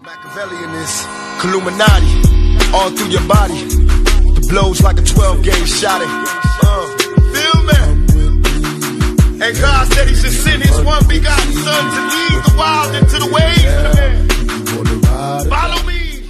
Machiavelli in this Illuminati, all through your body. The blows like a 12-gauge shot. Feel me? And God said He should send His one begotten Son to lead the wild into the ways. Follow me.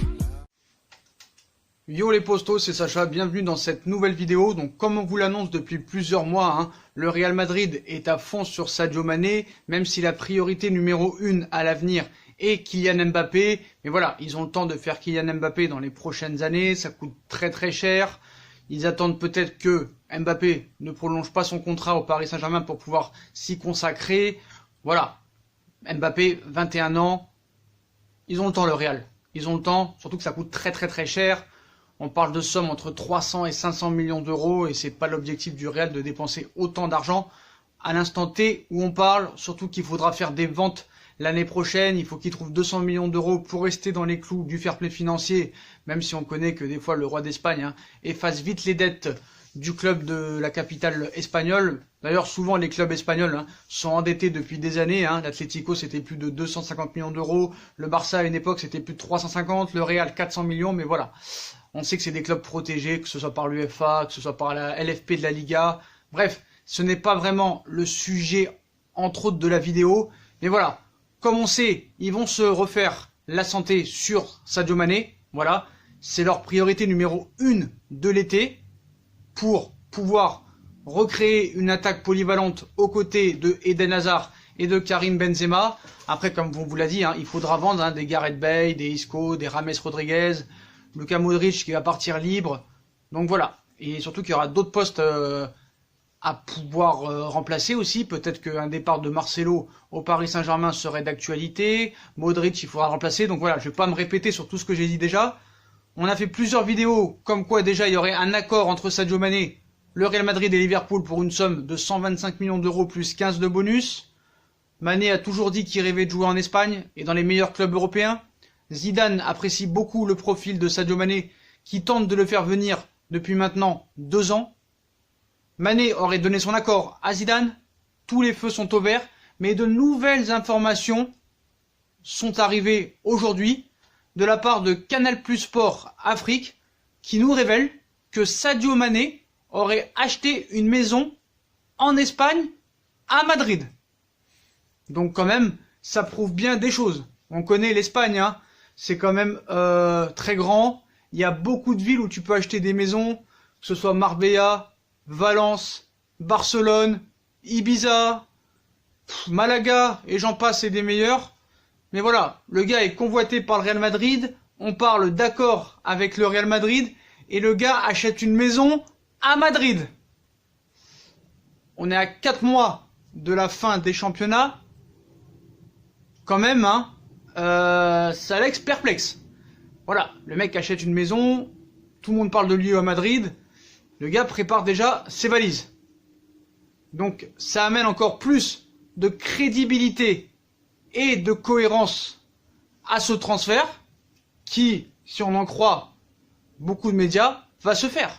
Yo les postos, c'est Sacha, bienvenue dans cette nouvelle vidéo. Donc comme on vous l'annonce depuis plusieurs mois, le Real Madrid est à fond sur Sadio Mané, même si la priorité numéro 1 à l'avenir est Kylian Mbappé. Mais voilà, ils ont le temps de faire Kylian Mbappé dans les prochaines années, ça coûte très très cher. Ils attendent peut-être que Mbappé ne prolonge pas son contrat au Paris Saint-Germain pour pouvoir s'y consacrer. Voilà, Mbappé, 21 ans, ils ont le temps le Real. Ils ont le temps, surtout que ça coûte très très très cher. On parle de sommes entre 300 et 500 millions d'euros et c'est pas l'objectif du Real de dépenser autant d'argent à l'instant T où on parle, surtout qu'il faudra faire des ventes l'année prochaine, il faut qu'il trouve 200 millions d'euros pour rester dans les clous du fair play financier, même si on connaît que des fois le roi d'Espagne efface vite les dettes du club de la capitale espagnole. D'ailleurs, souvent les clubs espagnols sont endettés depuis des années. L'Atlético c'était plus de 250 millions d'euros, le Barça à une époque c'était plus de 350, le Real 400 millions, mais voilà. On sait que c'est des clubs protégés, que ce soit par l'UEFA, que ce soit par la LFP de la Liga. Bref, ce n'est pas vraiment le sujet, entre autres, de la vidéo. Mais voilà, comme on sait, ils vont se refaire la santé sur Sadio Mané. Voilà, c'est leur priorité numéro 1 de l'été pour pouvoir recréer une attaque polyvalente aux côtés de Eden Hazard et de Karim Benzema. Après, comme on vous l'a dit, il faudra vendre des Gareth Bale, des Isco, des James Rodriguez, Luka Modric qui va partir libre. Donc voilà. Et surtout qu'il y aura d'autres postes à pouvoir remplacer aussi. Peut-être qu'un départ de Marcelo au Paris Saint-Germain serait d'actualité. Modric, il faudra le remplacer. Donc voilà, je vais pas me répéter sur tout ce que j'ai dit déjà. On a fait plusieurs vidéos comme quoi déjà il y aurait un accord entre Sadio Mané, le Real Madrid et Liverpool pour une somme de 125 millions d'euros plus 15 de bonus. Mané a toujours dit qu'il rêvait de jouer en Espagne et dans les meilleurs clubs européens. Zidane apprécie beaucoup le profil de Sadio Mané qui tente de le faire venir depuis maintenant 2 ans. Mané aurait donné son accord à Zidane. Tous les feux sont au vert, mais de nouvelles informations sont arrivées aujourd'hui de la part de Canal+ Sport Afrique qui nous révèle que Sadio Mané aurait acheté une maison en Espagne à Madrid. Donc quand même, ça prouve bien des choses. On connaît l'Espagne, c'est quand même très grand. Il y a beaucoup de villes où tu peux acheter des maisons, que ce soit Marbella, Valence, Barcelone, Ibiza, Malaga, et j'en passe et des meilleurs. Mais voilà, le gars est convoité par le Real Madrid, on parle d'accord avec le Real Madrid, et le gars achète une maison à Madrid. On est à 4 mois de la fin des championnats. Quand même, ça laisse perplexe. Voilà, le mec achète une maison, tout le monde parle de lui à Madrid, le gars prépare déjà ses valises. Donc ça amène encore plus de crédibilité et de cohérence à ce transfert qui, si on en croit beaucoup de médias, va se faire.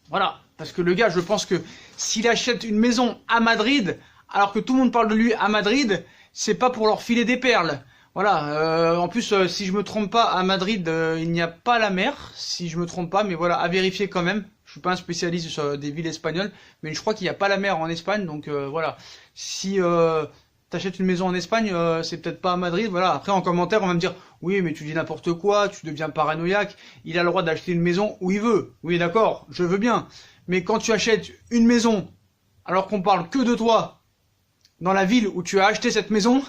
Voilà, parce que le gars, je pense que s'il achète une maison à Madrid, alors que tout le monde parle de lui à Madrid, c'est pas pour leur filer des perles. Voilà, en plus, si je me trompe pas, à Madrid, il n'y a pas la mer, si je me trompe pas, mais voilà, à vérifier quand même. Je suis pas un spécialiste sur des villes espagnoles, mais je crois qu'il n'y a pas la mer en Espagne, donc voilà. Si t'achètes une maison en Espagne, c'est peut-être pas à Madrid, voilà. Après, en commentaire, on va me dire, oui, mais tu dis n'importe quoi, tu deviens paranoïaque, il a le droit d'acheter une maison où il veut. Oui, d'accord, je veux bien. Mais quand tu achètes une maison, alors qu'on parle que de toi, dans la ville où tu as acheté cette maison,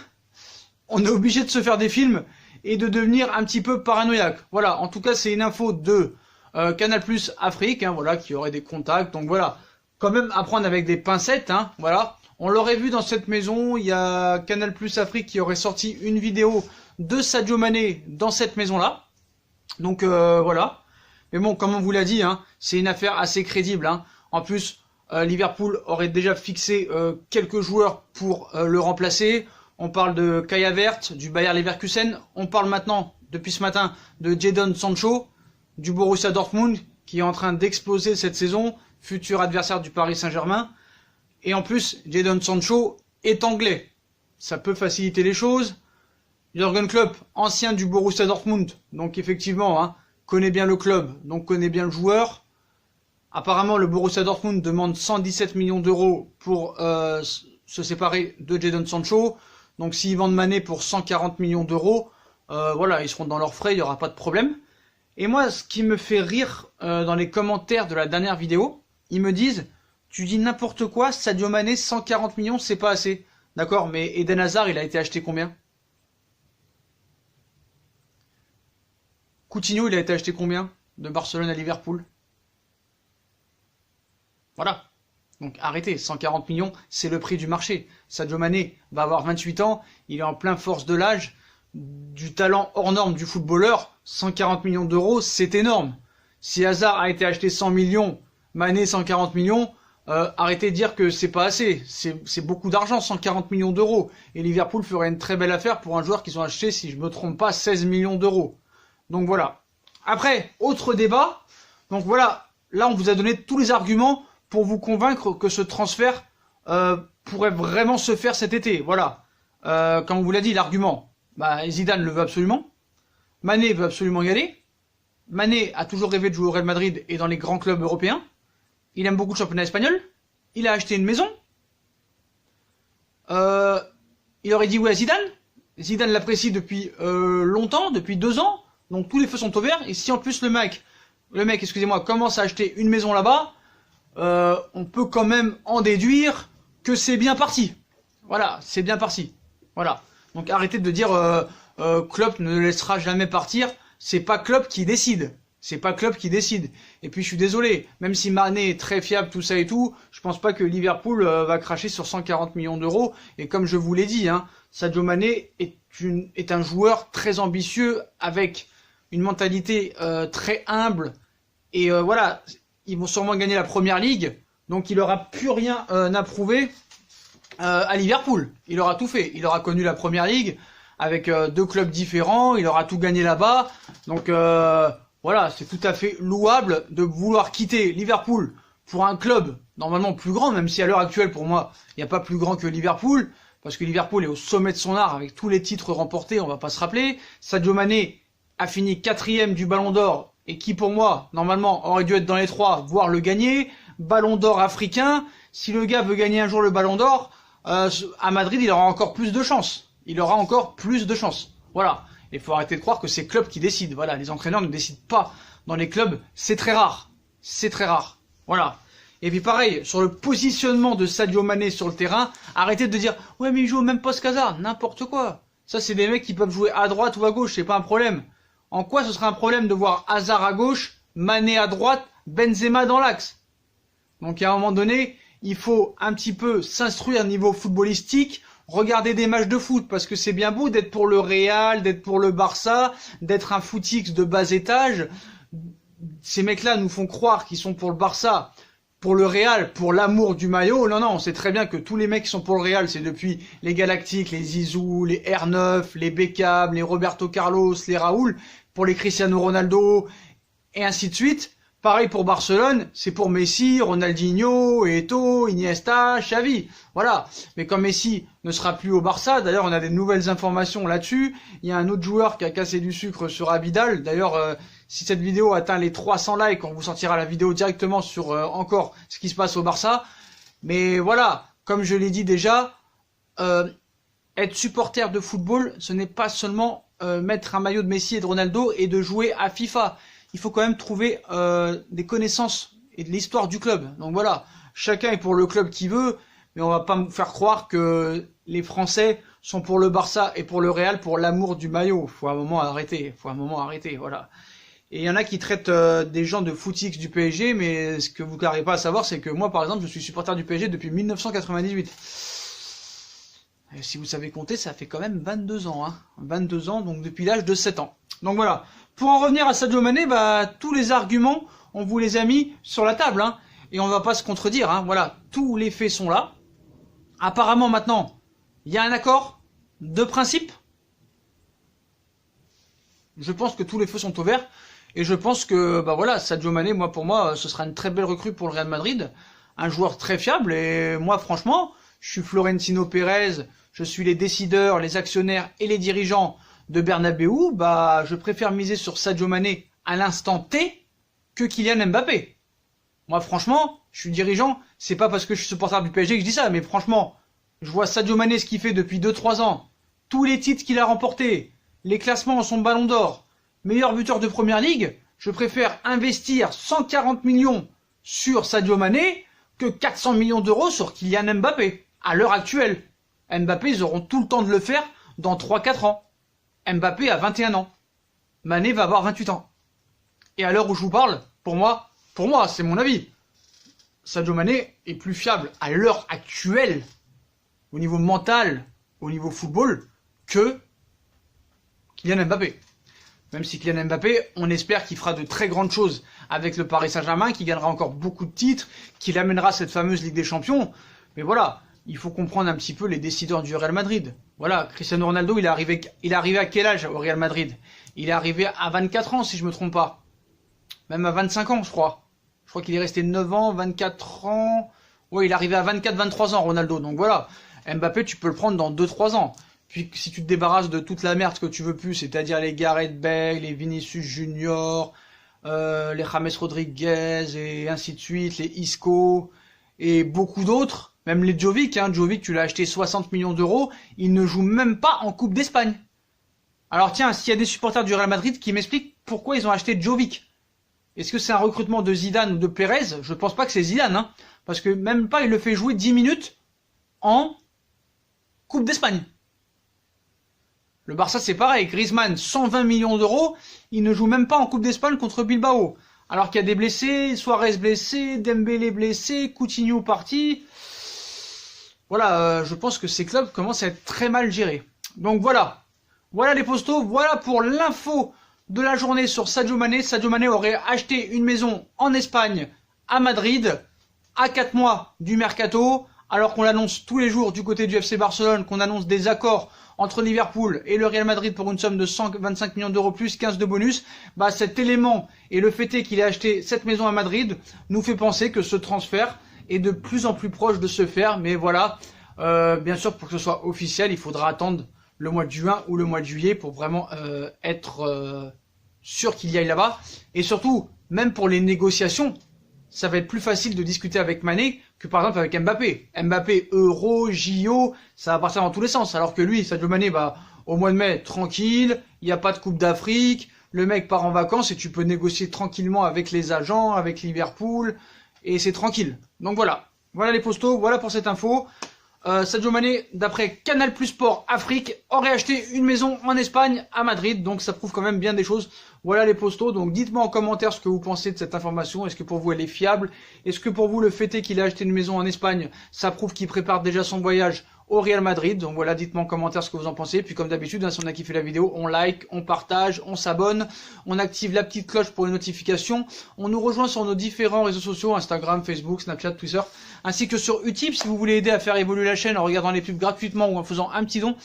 on est obligé de se faire des films et de devenir un petit peu paranoïaque. Voilà, en tout cas, c'est une info de Canal+ Afrique, voilà, qui aurait des contacts. Donc voilà, quand même à prendre avec des pincettes, voilà. On l'aurait vu dans cette maison, il y a Canal+ Afrique qui aurait sorti une vidéo de Sadio Mané dans cette maison-là. Donc voilà. Mais bon, comme on vous l'a dit, c'est une affaire assez crédible. En plus, Liverpool aurait déjà fixé quelques joueurs pour le remplacer. On parle de Kai Havertz, du Bayer Leverkusen. On parle maintenant, depuis ce matin, de Jadon Sancho, du Borussia Dortmund, qui est en train d'exploser cette saison, futur adversaire du Paris Saint-Germain. Et en plus, Jadon Sancho est anglais. Ça peut faciliter les choses. Jürgen Klopp, ancien du Borussia Dortmund, donc effectivement, hein, connaît bien le club, donc connaît bien le joueur. Apparemment, le Borussia Dortmund demande 117 millions d'euros pour se séparer de Jadon Sancho. Donc s'ils vendent Mané pour 140 millions d'euros, voilà, ils seront dans leurs frais, il n'y aura pas de problème. Et moi, ce qui me fait rire dans les commentaires de la dernière vidéo, ils me disent « Tu dis n'importe quoi, Sadio Mané, 140 millions, c'est pas assez. » D'accord, mais Eden Hazard, il a été acheté combien? Coutinho, il a été acheté combien? De Barcelone à Liverpool? Voilà. Donc arrêtez, 140 millions, c'est le prix du marché. Sadio Mané va avoir 28 ans, il est en plein force de l'âge, du talent hors norme du footballeur, 140 millions d'euros, c'est énorme. Si Hazard a été acheté 100 millions, Mané 140 millions, arrêtez de dire que c'est pas assez. C'est beaucoup d'argent, 140 millions d'euros. Et Liverpool ferait une très belle affaire pour un joueur qu'ils ont acheté, si je me trompe pas, 16 millions d'euros. Donc voilà. Après, autre débat. Donc voilà, là on vous a donné tous les arguments pour vous convaincre que ce transfert pourrait vraiment se faire cet été. Voilà. Comme on vous l'a dit, l'argument. Bah, Zidane le veut absolument. Mané veut absolument y aller. Mané a toujours rêvé de jouer au Real Madrid et dans les grands clubs européens. Il aime beaucoup le championnat espagnol. Il a acheté une maison. Il aurait dit oui à Zidane. Zidane l'apprécie depuis longtemps, depuis 2 ans. Donc tous les feux sont ouverts. Et si en plus le mec, excusez-moi, commence à acheter une maison là-bas, on peut quand même en déduire que c'est bien parti. Voilà, c'est bien parti. Voilà. Donc arrêtez de dire Klopp ne le laissera jamais partir. C'est pas Klopp qui décide. C'est pas Klopp qui décide. Et puis je suis désolé, même si Mané est très fiable, tout ça et tout, je pense pas que Liverpool va cracher sur 140 millions d'euros. Et comme je vous l'ai dit, hein, Sadio Mané est un joueur très ambitieux avec une mentalité très humble. Et voilà, ils vont sûrement gagner la première ligue, donc il aura plus rien à prouver à Liverpool. Il aura tout fait. Il aura connu la première ligue avec 2 clubs différents. Il aura tout gagné là-bas. Donc voilà, c'est tout à fait louable de vouloir quitter Liverpool pour un club normalement plus grand, même si à l'heure actuelle pour moi il n'y a pas plus grand que Liverpool, parce que Liverpool est au sommet de son art avec tous les titres remportés. On va pas se rappeler. Sadio Mané a fini 4e du Ballon d'Or et qui pour moi normalement aurait dû être dans les 3, voire le gagner. Ballon d'Or africain. Si le gars veut gagner un jour le Ballon d'Or, à Madrid, il aura encore plus de chance. Il aura encore plus de chance. Voilà. Il faut arrêter de croire que c'est clubs qui décident. Voilà. Les entraîneurs ne décident pas dans les clubs. C'est très rare. C'est très rare. Voilà. Et puis pareil, sur le positionnement de Sadio Mané sur le terrain, arrêtez de dire « Ouais, mais il joue au même poste qu'Hazard. » N'importe quoi. Ça, c'est des mecs qui peuvent jouer à droite ou à gauche. C'est pas un problème. En quoi ce serait un problème de voir Hazard à gauche, Mané à droite, Benzema dans l'axe? Donc à un moment donné, il faut un petit peu s'instruire niveau footballistique, regarder des matchs de foot, parce que c'est bien beau d'être pour le Real, d'être pour le Barça, d'être un footix de bas étage. Ces mecs-là nous font croire qu'ils sont pour le Barça, pour le Real, pour l'amour du maillot. Non, on sait très bien que tous les mecs qui sont pour le Real, c'est depuis les Galactiques, les Zizou, les R9, les Beckham, les Roberto Carlos, les Raoul, pour les Cristiano Ronaldo, et ainsi de suite. Pareil pour Barcelone, c'est pour Messi, Ronaldinho, Eto'o, Iniesta, Xavi. Voilà. Mais comme Messi ne sera plus au Barça, d'ailleurs on a des nouvelles informations là-dessus. Il y a un autre joueur qui a cassé du sucre sur Abidal. D'ailleurs, si cette vidéo atteint les 300 likes, on vous sortira la vidéo directement sur encore ce qui se passe au Barça. Mais voilà, comme je l'ai dit déjà, être supporter de football, ce n'est pas seulement mettre un maillot de Messi et de Ronaldo et de jouer à FIFA. Il faut quand même trouver des connaissances et de l'histoire du club. Donc voilà, chacun est pour le club qu'il veut, mais on va pas me faire croire que les Français sont pour le Barça et pour le Real pour l'amour du maillot. Faut un moment arrêter, voilà. Et il y en a qui traitent des gens de footix du PSG, mais ce que vous n'arrivez pas à savoir, c'est que moi, par exemple, je suis supporter du PSG depuis 1998. Et si vous savez compter, ça fait quand même 22 ans, hein. 22 ans, donc depuis l'âge de 7 ans. Donc voilà. Pour en revenir à Sadio Mané, tous les arguments, on vous les a mis sur la table, hein, et on ne va pas se contredire, hein, voilà, tous les faits sont là. Apparemment maintenant, il y a un accord de principe. Je pense que tous les feux sont ouverts, et je pense que, voilà, Sadio Mané, pour moi, ce sera une très belle recrue pour le Real Madrid, un joueur très fiable, et moi, franchement, je suis Florentino Pérez, je suis les décideurs, les actionnaires et les dirigeants de Bernabéu, bah je préfère miser sur Sadio Mané à l'instant T que Kylian Mbappé. Moi franchement, je suis dirigeant, c'est pas parce que je suis supporter du PSG que je dis ça, mais franchement, je vois Sadio Mané ce qu'il fait depuis 2-3 ans, tous les titres qu'il a remportés, les classements en son ballon d'or, meilleur buteur de première ligue, je préfère investir 140 millions sur Sadio Mané que 400 millions d'euros sur Kylian Mbappé, à l'heure actuelle. Mbappé, ils auront tout le temps de le faire dans 3-4 ans. Mbappé a 21 ans. Mané va avoir 28 ans. Et à l'heure où je vous parle, pour moi, c'est mon avis, Sadio Mané est plus fiable à l'heure actuelle, au niveau mental, au niveau football, que Kylian Mbappé. Même si Kylian Mbappé, on espère qu'il fera de très grandes choses avec le Paris Saint-Germain, qu'il gagnera encore beaucoup de titres, qu'il amènera cette fameuse Ligue des Champions. Mais voilà, il faut comprendre un petit peu les décideurs du Real Madrid. Voilà, Cristiano Ronaldo, il est arrivé à quel âge au Real Madrid? Il est arrivé à 24 ans, si je me trompe pas. Même à 25 ans, je crois. Je crois qu'il est resté 9 ans, 24 ans. Ouais, il est arrivé à 24-23 ans, Ronaldo. Donc voilà, Mbappé, tu peux le prendre dans 2-3 ans. Puis si tu te débarrasses de toute la merde que tu veux plus, c'est-à-dire les Gareth Bale, les Vinicius Junior, les James Rodriguez et ainsi de suite, les Isco et beaucoup d'autres, même les Jovic, Jovic tu l'as acheté 60 millions d'euros, il ne joue même pas en Coupe d'Espagne. Alors tiens, s'il y a des supporters du Real Madrid qui m'expliquent pourquoi ils ont acheté Jovic, est-ce que c'est un recrutement de Zidane ou de Pérez? Je pense pas que c'est Zidane, parce que même pas il le fait jouer 10 minutes en Coupe d'Espagne. Le Barça, c'est pareil. Griezmann, 120 millions d'euros. Il ne joue même pas en Coupe d'Espagne contre Bilbao. Alors qu'il y a des blessés, Suarez blessé, Dembélé blessé, Coutinho parti. Voilà, je pense que ces clubs commencent à être très mal gérés. Donc voilà. Voilà les postos. Voilà pour l'info de la journée sur Sadio Mané. Sadio Mané aurait acheté une maison en Espagne, à Madrid, à 4 mois du mercato. Alors qu'on l'annonce tous les jours du côté du FC Barcelone, qu'on annonce des accords entre Liverpool et le Real Madrid pour une somme de 125 millions d'euros plus 15 de bonus, bah cet élément et le fait est qu'il ait acheté cette maison à Madrid nous fait penser que ce transfert est de plus en plus proche de se faire. Mais voilà, bien sûr, pour que ce soit officiel, il faudra attendre le mois de juin ou le mois de juillet pour vraiment être sûr qu'il y aille là-bas. Et surtout, même pour les négociations, ça va être plus facile de discuter avec Mané que par exemple avec Mbappé. Mbappé, Euro, JO, ça va partir dans tous les sens. Alors que lui, Sadio Mané, bah, au mois de mai, tranquille, il n'y a pas de Coupe d'Afrique, le mec part en vacances et tu peux négocier tranquillement avec les agents, avec Liverpool, et c'est tranquille. Donc voilà, voilà les postos, voilà pour cette info. Sadio Mané, d'après Canal Plus Sport Afrique, aurait acheté une maison en Espagne, à Madrid, donc ça prouve quand même bien des choses. Voilà les postos, donc dites-moi en commentaire ce que vous pensez de cette information. Est-ce que pour vous elle est fiable? Est-ce que pour vous le fait est qu'il a acheté une maison en Espagne, ça prouve qu'il prépare déjà son voyage au Real Madrid? Donc voilà, dites-moi en commentaire ce que vous en pensez. Puis comme d'habitude, si on a kiffé la vidéo, on like, on partage, on s'abonne, on active la petite cloche pour les notifications. On nous rejoint sur nos différents réseaux sociaux, Instagram, Facebook, Snapchat, Twitter, ainsi que sur Utip si vous voulez aider à faire évoluer la chaîne en regardant les pubs gratuitement ou en faisant un petit don.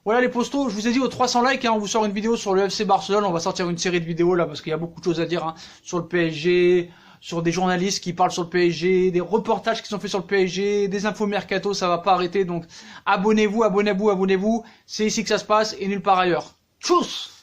Voilà les postos, je vous ai dit aux 300 likes, on vous sort une vidéo sur le FC Barcelone, on va sortir une série de vidéos là parce qu'il y a beaucoup de choses à dire sur le PSG, sur des journalistes qui parlent sur le PSG, des reportages qui sont faits sur le PSG, des infos mercato, ça va pas arrêter, donc abonnez-vous, abonnez-vous, abonnez-vous, c'est ici que ça se passe et nulle part ailleurs. Tchuss!